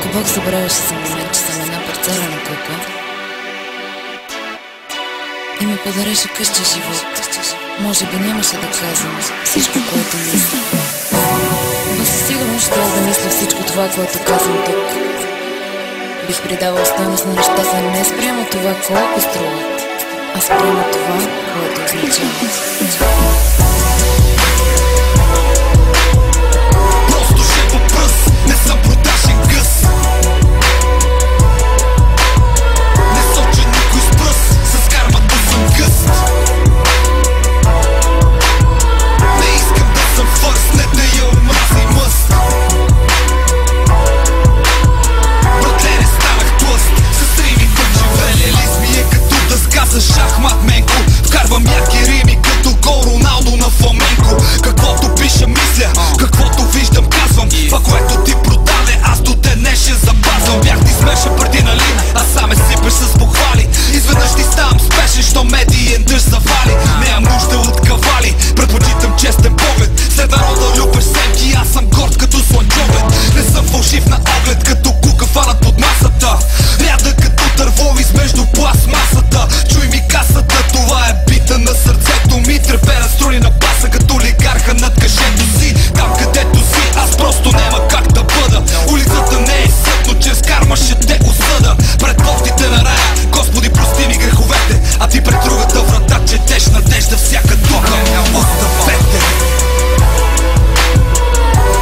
Ако Бог забравяше за момент, че съм една парцелена кукла и ми подареше къща живот, може би нямаше да казвам всичко, което мисля. Но със сигурност ще да мисля всичко това, което казвам тук. Бих придавал стойност на нещата не спрямо това, колко струват, а спрямо това, което означават. Шахмат менко, вкарвам яки рими като гол Роналдо на фламенко. Каквото пиша мисля, каквото виждам казвам. Това, което ти продаде, аз до ден днешен запазвам. Бях ти смешен преди, нали, а сам ме сипеш с похвали. Изведнъж ти ставам спешен, що медиен дъжд завали. Нямам нужда от кавали, предпочитам честен поглед. След народа любеш семки, аз съм горд като слънчоглед. Не съм фалшив на оглед, като кука фанат под масата. Ряда като дърво измежду пластмасата. Чуй ми касата, това е бита на сърцето ми. Трепера струни на баса като олигарха над кашето си. Там където си, аз просто няма как да бъда. Улицата не е съд, но чрез карма ще те осъда. Пред портите на рая, Господи прости ми греховете, а ти пред другата врата четеш надежда всяка духа. Оставете!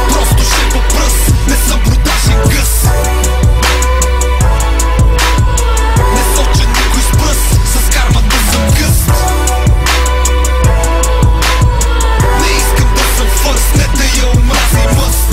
Просто ще по пръст, не съм продажен гъс. Не соча никой с пръст, с кармата съм гъст. Не искам да съм фърст, не да я омрази мъст.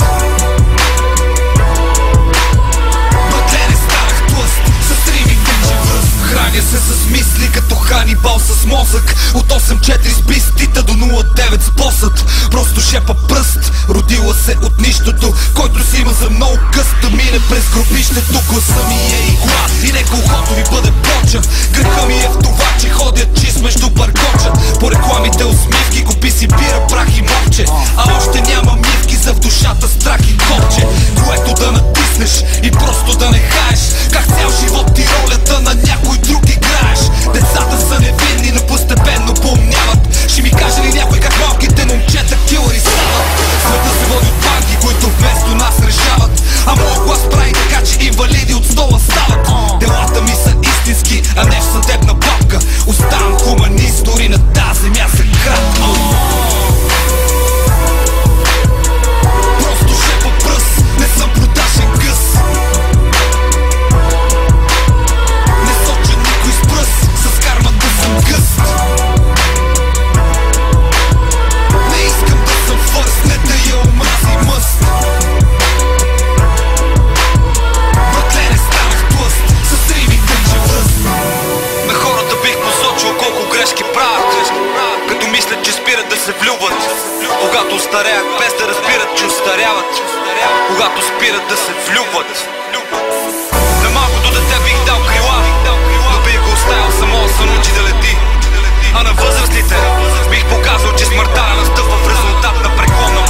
Братле, не станах тлъст, с рими тече връст. Храня се с мисли като Ханибал с мозък. От 8-4 с пистита до 0-9 с посът. Просто шепа пръст, родила се от нищото. Който си има за много къс да мине през гробището. Гласа ми е игла и нека ухото ви бъде плоча. Греха ми е в това, че ходя чист между бъркоча. По рекламите усмивки, купи си бира, прах и мовче. А още няма мивки за в душата страх и копче. Което да натиснеш и просто да не хаеш. Как цял живот ти ролята на някой друг играеш. Децата са невинни, но постепенно поумняват. Ще ми каже ли някой как малките момчета килъри стават? Света се води от банки, които вместо нас решават. А моят глас прави така, че инвалиди от стола стават. Делата ми са истински, а не в съдебна папка. Оставам хуманист, дори на тази земя за кратко. Просто шепа пръст, не съм продажен гъс. Не соча никой с пръст, с кармата съм гъст. Не искам да съм фърст, не да я омрази мъст. Братле, не станах тлъст, с рими тече връст. На хората бих посочил колко грешки правят, като мислят, че спират да се влюбват. Когато остареят, без да разбират, че остаряват. Когато спират да се влюбват. На малкото дете бих дал крила, но бих го оставил само да се научи да лети. А на възрастните бих показал, че смъртта настъпва в резултат на преклонна